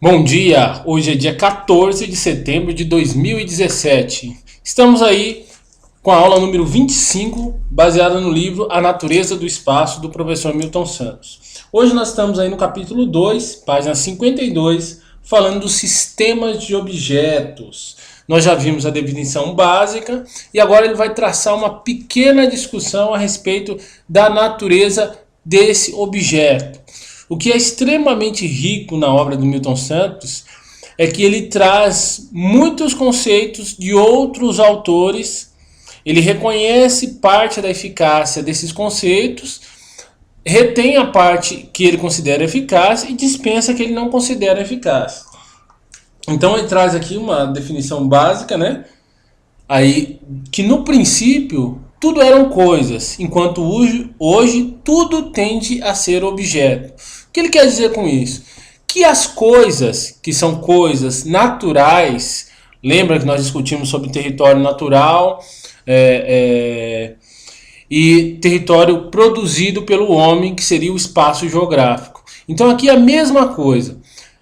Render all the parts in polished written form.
Bom dia, hoje é dia 14 de setembro de 2017. Estamos aí com a aula número 25, baseada no livro A Natureza do Espaço, do professor Milton Santos. Hoje nós estamos aí no capítulo 2, página 52, falando dos sistemas de objetos. Nós já vimos a definição básica e agora ele vai traçar uma pequena discussão a respeito da natureza desse objeto. O que é extremamente rico na obra do Milton Santos é que ele traz muitos conceitos de outros autores, ele reconhece parte da eficácia desses conceitos, retém a parte que ele considera eficaz e dispensa a que ele não considera eficaz. Então ele traz aqui uma definição básica, né? Aí, que no princípio tudo eram coisas, enquanto hoje tudo tende a ser objeto. O que ele quer dizer com isso? Que as coisas, que são coisas naturais, lembra que nós discutimos sobre território natural e território produzido pelo homem, que seria o espaço geográfico. Então aqui é a mesma coisa.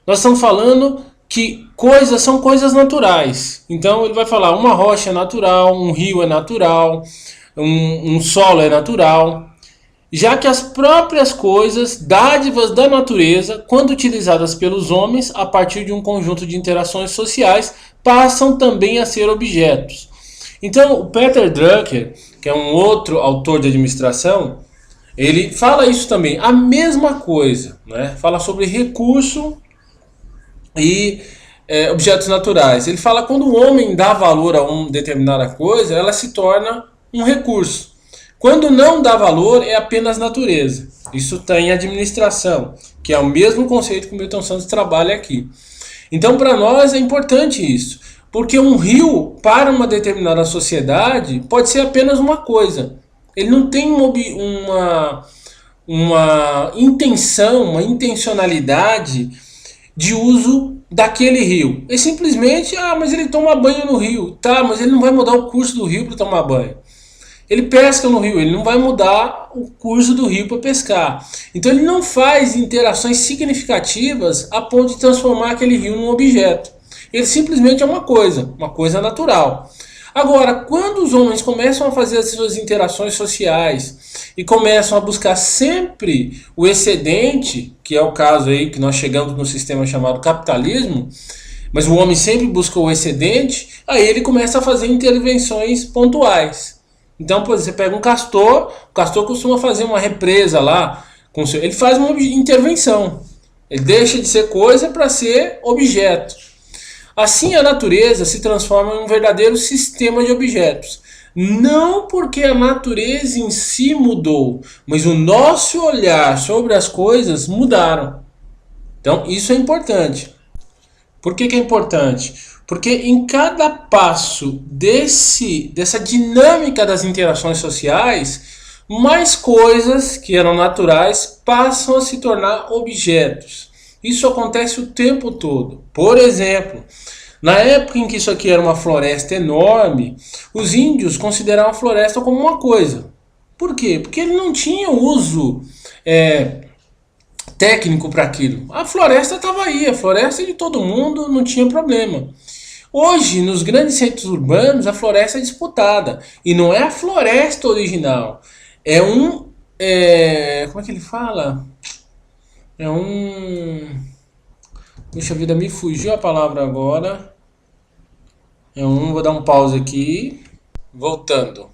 Nós estamos falando que coisas são coisas naturais. Então ele vai falar, uma rocha é natural, um rio é natural, um solo é natural, já que as próprias coisas, dádivas da natureza, quando utilizadas pelos homens a partir de um conjunto de interações sociais, passam também a ser objetos. Então o Peter Drucker, que é um outro autor de administração, ele fala isso também, a mesma coisa, né? Fala sobre recurso e objetos naturais. Ele fala que quando o homem dá valor a uma determinada coisa, ela se torna um recurso. Quando não dá valor, é apenas natureza. Isso está em administração, que é o mesmo conceito que o Milton Santos trabalha aqui. Então, para nós é importante isso, porque um rio, para uma determinada sociedade, pode ser apenas uma coisa. Ele não tem uma intenção, uma intencionalidade de uso daquele rio. Ele simplesmente, mas ele toma banho no rio. Tá, mas ele não vai mudar o curso do rio para tomar banho. Ele pesca no rio, ele não vai mudar o curso do rio para pescar. Então ele não faz interações significativas a ponto de transformar aquele rio num objeto. Ele simplesmente é uma coisa natural. Agora, quando os homens começam a fazer as suas interações sociais e começam a buscar sempre o excedente, que é o caso aí que nós chegamos no sistema chamado capitalismo, mas o homem sempre busca o excedente, aí ele começa a fazer intervenções pontuais. Então, por exemplo, você pega um castor, o castor costuma fazer uma represa lá, ele faz uma intervenção, ele deixa de ser coisa para ser objeto. Assim a natureza se transforma em um verdadeiro sistema de objetos. Não porque a natureza em si mudou, mas o nosso olhar sobre as coisas mudaram. Então isso é importante. Por que é importante? Porque em cada passo dessa dinâmica das interações sociais, mais coisas que eram naturais passam a se tornar objetos. Isso acontece o tempo todo. Por exemplo, na época em que isso aqui era uma floresta enorme, os índios consideravam a floresta como uma coisa. Por quê? Porque ele não tinha uso técnico para aquilo. A floresta estava aí, a floresta de todo mundo, não tinha problema. Hoje, nos grandes centros urbanos, a floresta é disputada. E não é a floresta original. É um... como é que ele fala? Puxa vida, me fugiu a palavra agora. Vou dar um pause aqui. Voltando.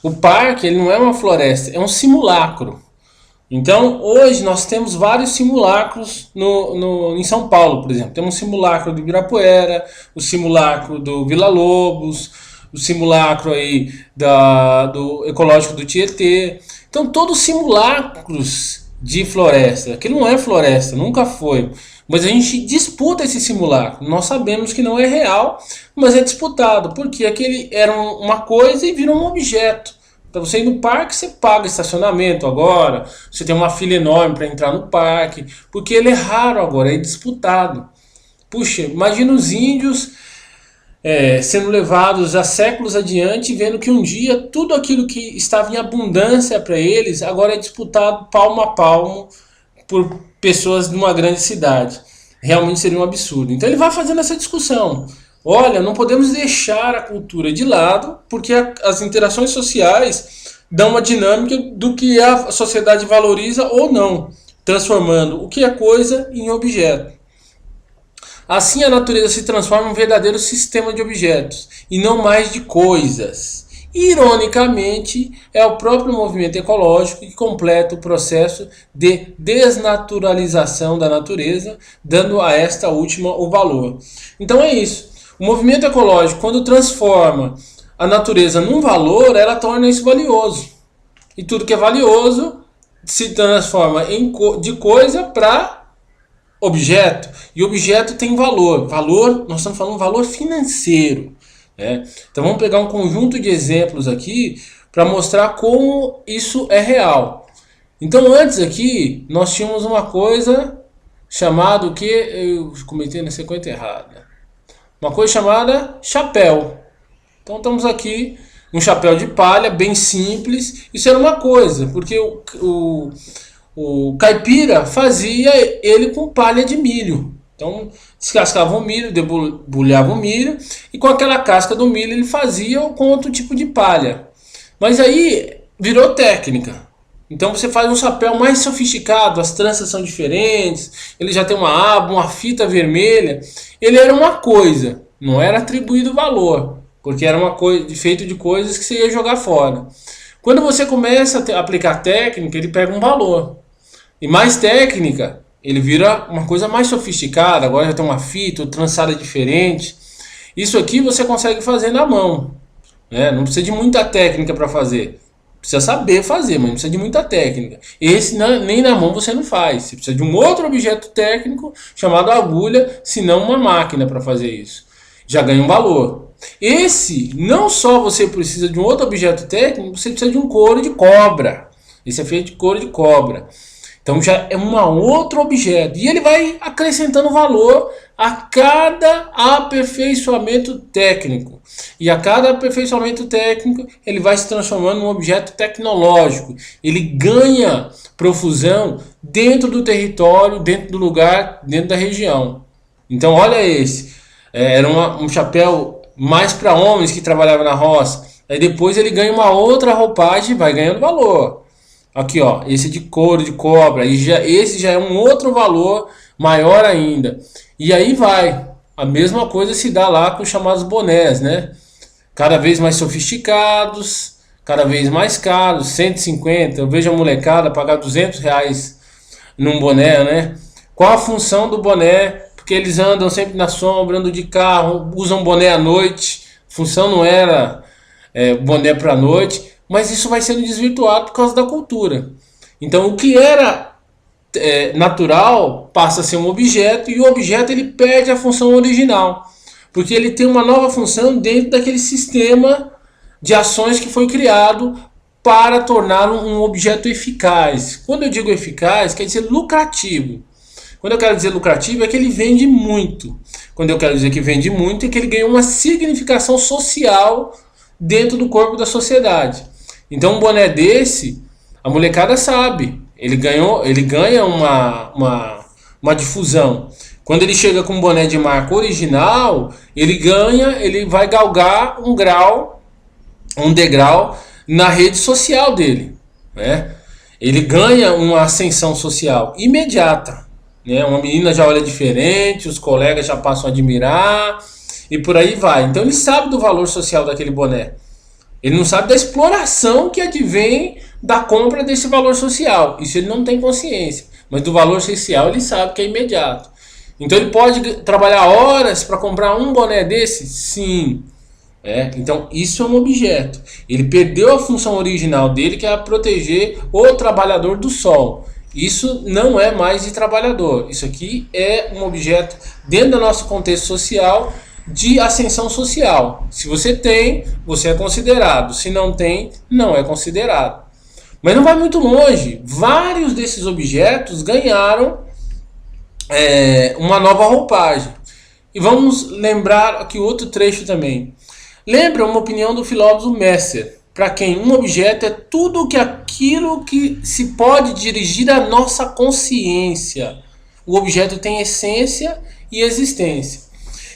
O parque, ele não é uma floresta, é um simulacro. Então, hoje nós temos vários simulacros em São Paulo, por exemplo. Temos um simulacro do Ibirapuera, o simulacro do Vila Lobos, o simulacro aí do ecológico do Tietê. Então, todos simulacros de floresta, que não é floresta, nunca foi. Mas a gente disputa esse simulacro. Nós sabemos que não é real, mas é disputado, porque aquele era uma coisa e virou um objeto. Para você ir no parque, você paga estacionamento agora, você tem uma fila enorme para entrar no parque, porque ele é raro agora, é disputado. Puxa, imagina os índios sendo levados há séculos adiante, vendo que um dia tudo aquilo que estava em abundância para eles, agora é disputado palmo a palmo por pessoas de uma grande cidade. realmente seria um absurdo. Então ele vai fazendo essa discussão. Olha, não podemos deixar a cultura de lado, porque as interações sociais dão uma dinâmica do que a sociedade valoriza ou não, transformando o que é coisa em objeto. Assim, a natureza se transforma em um verdadeiro sistema de objetos, e não mais de coisas. Ironicamente, é o próprio movimento ecológico que completa o processo de desnaturalização da natureza, dando a esta última o valor. Então é isso. O movimento ecológico, quando transforma a natureza num valor, ela torna isso valioso. E tudo que é valioso se transforma de coisa para objeto. E objeto tem valor. Valor, nós estamos falando valor financeiro. Né? Então vamos pegar um conjunto de exemplos aqui para mostrar como isso é real. Então antes aqui nós tínhamos uma coisa chamada, o que eu comentei na sequência errada. Uma coisa chamada chapéu. Então estamos aqui, um chapéu de palha, bem simples. Isso era uma coisa, porque o caipira fazia ele com palha de milho. Então descascava o milho, debulhava o milho, e com aquela casca do milho ele fazia com outro tipo de palha. Mas aí virou técnica. Então você faz um chapéu mais sofisticado, as tranças são diferentes, ele já tem uma aba, uma fita vermelha. Ele era uma coisa, não era atribuído valor, porque era uma coisa feito de coisas que você ia jogar fora. Quando você começa a aplicar técnica, ele pega um valor. E mais técnica, ele vira uma coisa mais sofisticada, agora já tem uma fita, trançada diferente. Isso aqui você consegue fazer na mão, né? Não precisa de muita técnica para fazer. Precisa saber fazer, mas não precisa de muita técnica. Esse nem na mão você não faz. Você precisa de um outro objeto técnico chamado agulha, se não uma máquina para fazer isso. Já ganha um valor. Esse, não só você precisa de um outro objeto técnico, você precisa de um couro de cobra. Esse é feito de couro de cobra. Então já é um outro objeto. E ele vai acrescentando valor a cada aperfeiçoamento técnico. E a cada aperfeiçoamento técnico, ele vai se transformando em um objeto tecnológico. Ele ganha profusão dentro do território, dentro do lugar, dentro da região. Então olha esse. Era um chapéu mais para homens que trabalhavam na roça. Aí depois ele ganha uma outra roupagem e vai ganhando valor. Aqui, ó, esse de couro de cobra, esse já é um outro valor maior ainda. E aí vai, a mesma coisa se dá lá com os chamados bonés, né? Cada vez mais sofisticados, cada vez mais caros, 150. Eu vejo a molecada pagar R$ 200 num boné, né? Qual a função do boné? Porque eles andam sempre na sombra, andam de carro, usam boné à noite. A função não era boné para a noite. Mas isso vai sendo desvirtuado por causa da cultura. Então o que era natural passa a ser um objeto, e o objeto ele perde a função original, porque ele tem uma nova função dentro daquele sistema de ações que foi criado para tornar um objeto eficaz. Quando eu digo eficaz, quer dizer lucrativo. Quando eu quero dizer lucrativo, é que ele vende muito. Quando eu quero dizer que vende muito, é que ele ganha uma significação social dentro do corpo da sociedade. Então um boné desse, a molecada sabe, ele ganha uma difusão. Quando ele chega com um boné de marca original, ele vai galgar um degrau na rede social dele, né? Ele ganha uma ascensão social imediata, né? Uma menina já olha diferente, os colegas já passam a admirar e por aí vai. Então ele sabe do valor social daquele boné. Ele não sabe da exploração que advém da compra desse valor social. Isso ele não tem consciência. Mas do valor social ele sabe que é imediato. Então ele pode trabalhar horas para comprar um boné desse? Sim. Então isso é um objeto. Ele perdeu a função original dele, que é proteger o trabalhador do sol. Isso não é mais de trabalhador. Isso aqui é um objeto dentro do nosso contexto social, de ascensão social. Se você tem, você é considerado. Se não tem, não é considerado. Mas não vai muito longe. Vários desses objetos ganharam uma nova roupagem. E vamos lembrar aqui outro trecho também. Lembra uma opinião do filósofo Messer, para quem um objeto é tudo aquilo que se pode dirigir à nossa consciência. O objeto tem essência e existência.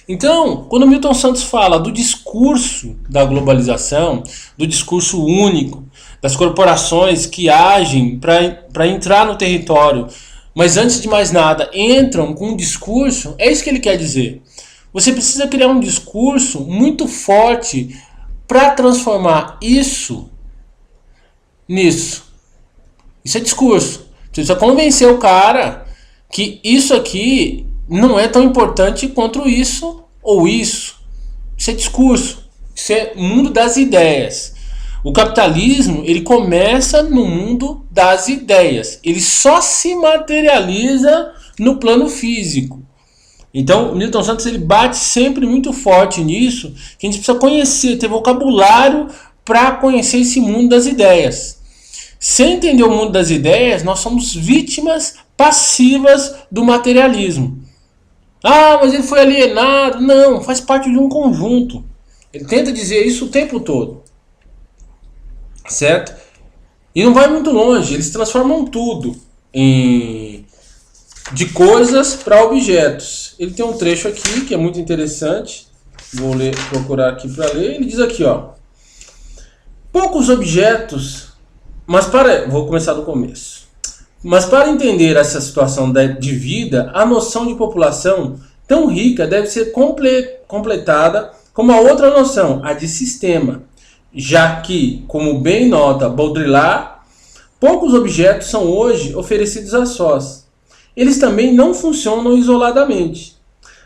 Então, quando Milton Santos fala do discurso da globalização, do discurso único, das corporações que agem para entrar no território, mas antes de mais nada entram com um discurso, é isso que ele quer dizer. Você precisa criar um discurso muito forte para transformar isso nisso. Isso é discurso. Você precisa convencer o cara que isso aqui não é tão importante quanto isso ou isso. Isso é discurso. Isso é mundo das ideias. O capitalismo, ele começa no mundo das ideias. Ele só se materializa no plano físico. Então, o Milton Santos ele bate sempre muito forte nisso, que a gente precisa conhecer, ter vocabulário para conhecer esse mundo das ideias. Sem entender o mundo das ideias, nós somos vítimas passivas do materialismo. Ah, mas ele foi alienado. Não, faz parte de um conjunto. Ele tenta dizer isso o tempo todo. Certo? E não vai muito longe, eles transformam tudo de coisas para objetos. Ele tem um trecho aqui que é muito interessante. Vou procurar aqui para ler. Ele diz aqui, ó: poucos objetos, vou começar do começo. Mas para entender essa situação de vida, a noção de população tão rica deve ser completada com uma outra noção, a de sistema, já que, como bem nota Baudrillard, poucos objetos são hoje oferecidos a sós. Eles também não funcionam isoladamente.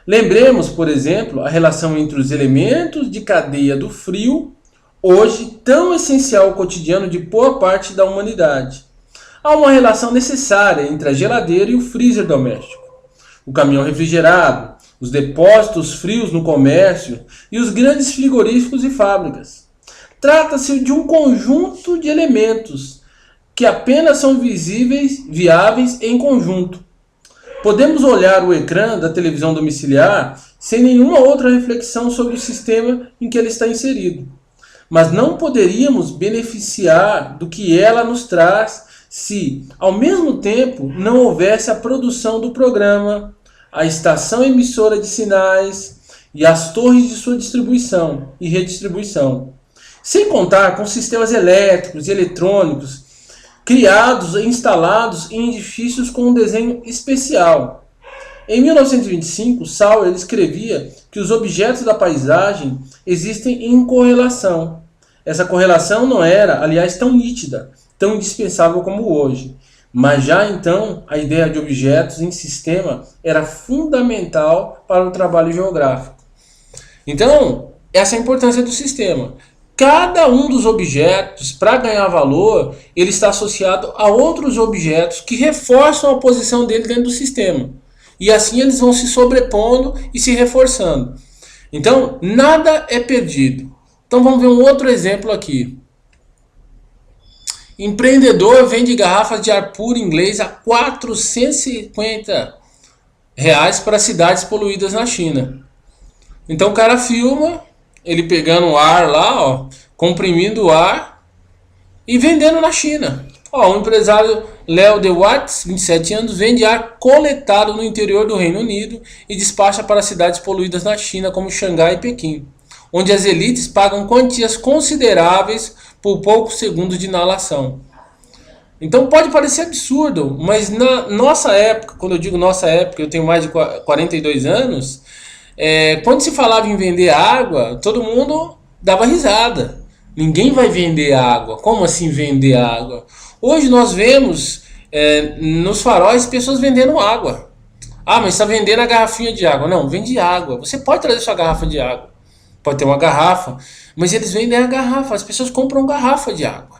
Lembremos, por exemplo, a relação entre os elementos de cadeia do frio, hoje tão essencial ao cotidiano de boa parte da humanidade. Há uma relação necessária entre a geladeira e o freezer doméstico, o caminhão refrigerado, os depósitos frios no comércio e os grandes frigoríficos e fábricas. Trata-se de um conjunto de elementos que apenas são viáveis em conjunto. Podemos olhar o ecrã da televisão domiciliar sem nenhuma outra reflexão sobre o sistema em que ele está inserido. Mas não poderíamos beneficiar do que ela nos traz se, ao mesmo tempo, não houvesse a produção do programa, a estação emissora de sinais e as torres de sua distribuição e redistribuição. Sem contar com sistemas elétricos e eletrônicos criados e instalados em edifícios com um desenho especial. Em 1925, Sauer escrevia que os objetos da paisagem existem em correlação. Essa correlação não era, aliás, tão nítida, tão indispensável como hoje. Mas já então, a ideia de objetos em sistema era fundamental para o trabalho geográfico. Então, essa é a importância do sistema. Cada um dos objetos, para ganhar valor, ele está associado a outros objetos que reforçam a posição dele dentro do sistema. E assim eles vão se sobrepondo e se reforçando. Então, nada é perdido. Então vamos ver um outro exemplo aqui. Empreendedor vende garrafas de ar puro inglês a R$ 450 para cidades poluídas na China. Então o cara filma ele pegando o ar lá, ó, comprimindo o ar e vendendo na China. Ó, o empresário Léo de Watts, 27 anos, vende ar coletado no interior do Reino Unido e despacha para cidades poluídas na China, como Xangai e Pequim, onde as elites pagam quantias consideráveis por poucos segundos de inalação. Então pode parecer absurdo, mas na nossa época, quando eu digo nossa época, eu tenho mais de 42 anos, quando se falava em vender água, todo mundo dava risada. Ninguém vai vender água. Como assim vender água? Hoje nós vemos nos faróis pessoas vendendo água. Ah, mas está vendendo a garrafinha de água. Não, vende água. Você pode trazer sua garrafa de água. Pode ter uma garrafa, mas eles vendem a garrafa. As pessoas compram garrafa de água.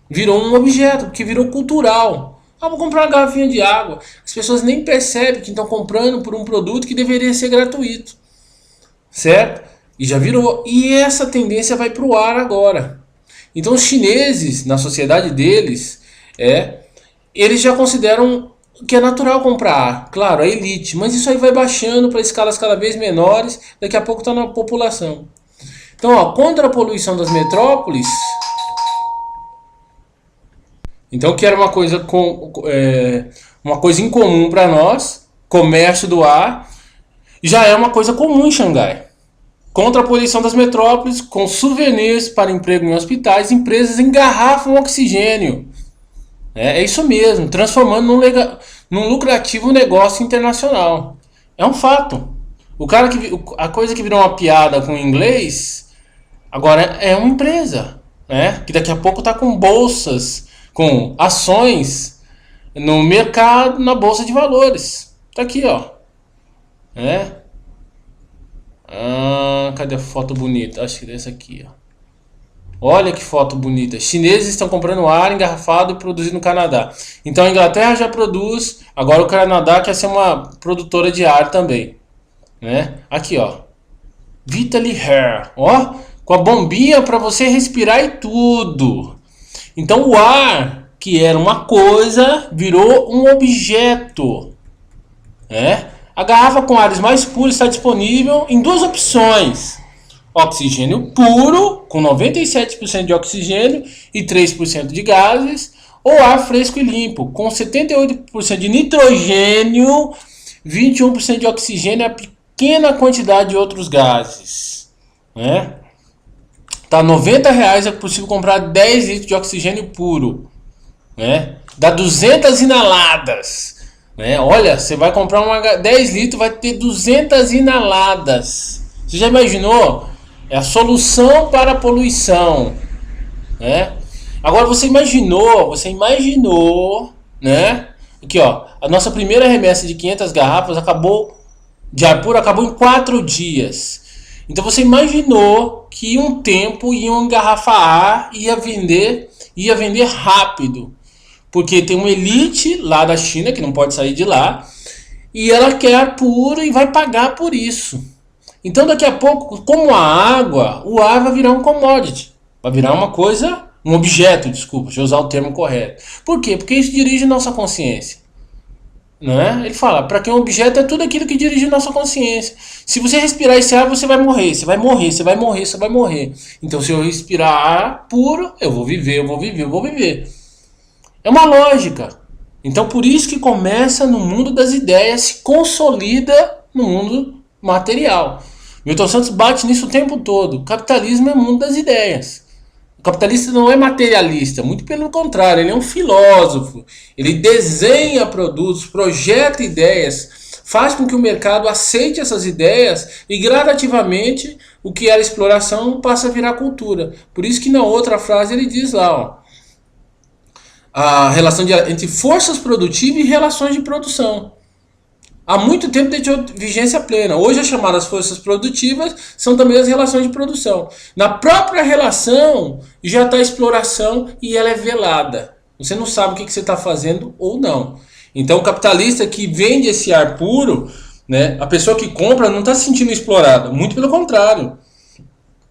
Virou um objeto, porque virou cultural. Ah, vou comprar uma garrafinha de água. As pessoas nem percebem que estão comprando por um produto que deveria ser gratuito. Certo? E já virou. E essa tendência vai para o ar agora. Então os chineses, na sociedade deles, eles já consideram que é natural comprar ar. Claro, a elite. Mas isso aí vai baixando para escalas cada vez menores. Daqui a pouco está na população. Então, ó, contra a poluição das metrópoles... Então, que era uma coisa incomum para nós, comércio do ar, já é uma coisa comum em Xangai. Contra a poluição das metrópoles, com souvenirs para emprego em hospitais, empresas engarrafam oxigênio. É isso mesmo, transformando num lucrativo negócio internacional. É um fato. A coisa que virou uma piada com o inglês, agora é uma empresa, né? Que daqui a pouco está com bolsas, com ações no mercado, na bolsa de valores. Tá aqui, ó. Cadê a foto bonita? Acho que é essa aqui, ó. Olha que foto bonita. Chineses estão comprando ar engarrafado e produzido no Canadá. Então a Inglaterra já produz, agora o Canadá quer ser uma produtora de ar também, né? Aqui, ó. Vitaly Hair, ó, com a bombinha para você respirar e tudo. Então o ar, que era uma coisa, virou um objeto, né? A garrafa com ares mais puros está disponível em duas opções: oxigênio puro, com 97% de oxigênio e 3% de gases, ou ar fresco e limpo, com 78% de nitrogênio, 21% de oxigênio e a pequena quantidade de outros gases, né? Tá R$90, é possível comprar 10 litros de oxigênio puro, né? Dá 200 inaladas, né? Olha, você vai comprar 10 litros, vai ter 200 inaladas. Você já imaginou? É a solução para a poluição, né? Agora você imaginou, né? Aqui, ó, a nossa primeira remessa de 500 garrafas de ar puro acabou em 4 dias. Então você imaginou que um tempo iam engarrafar ar e ia vender rápido, porque tem uma elite lá da China que não pode sair de lá e ela quer ar puro e vai pagar por isso. Então daqui a pouco, como a água, o ar vai virar um commodity, vai virar uma coisa, um objeto, desculpa, deixa eu usar o termo correto. Por quê? Porque isso dirige nossa consciência, não é? Ele fala, para quem um objeto é tudo aquilo que dirige nossa consciência. Se você respirar esse ar, você vai morrer, você vai morrer, você vai morrer, você vai morrer. Então se eu respirar ar puro, eu vou viver, eu vou viver, eu vou viver. É uma lógica. Então por isso que começa no mundo das ideias, se consolida no mundo material. Milton Santos bate nisso o tempo todo. O capitalismo é o mundo das ideias. O capitalista não é materialista, muito pelo contrário, ele é um filósofo. Ele desenha produtos, projeta ideias, faz com que o mercado aceite essas ideias e gradativamente o que era exploração passa a virar cultura. Por isso que na outra frase ele diz lá, ó, a relação entre forças produtivas e relações de produção. Há muito tempo tem vigência plena. Hoje as chamadas forças produtivas são também as relações de produção. Na própria relação já está a exploração e ela é velada. Você não sabe o que você está fazendo ou não. Então o capitalista que vende esse ar puro, né, a pessoa que compra não está se sentindo explorada. Muito pelo contrário.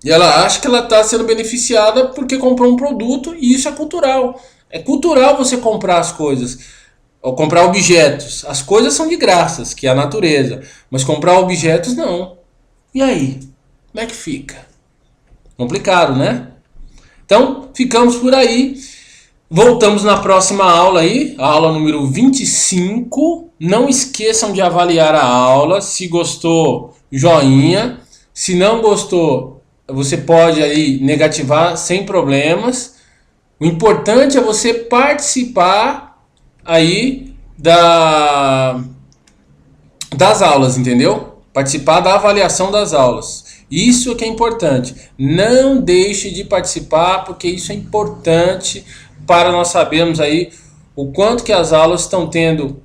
E ela acha que ela está sendo beneficiada porque comprou um produto e isso é cultural. É cultural você comprar as coisas. Ou comprar objetos. As coisas são de graças, que é a natureza. Mas comprar objetos, não. E aí? Como é que fica? Complicado, né? Então, ficamos por aí. Voltamos na próxima aula aí. A aula número 25. Não esqueçam de avaliar a aula. Se gostou, joinha. Se não gostou, você pode aí negativar sem problemas. O importante é você participar aí das aulas, entendeu? Participar da avaliação das aulas. Isso é que é importante. Não deixe de participar, porque isso é importante para nós sabermos aí o quanto que as aulas estão tendo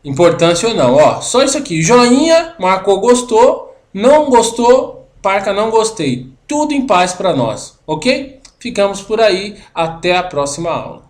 importância ou não. Ó, só isso aqui, joinha, marcou gostou, não gostou, marca não gostei. Tudo em paz para nós, ok? Ficamos por aí, até a próxima aula.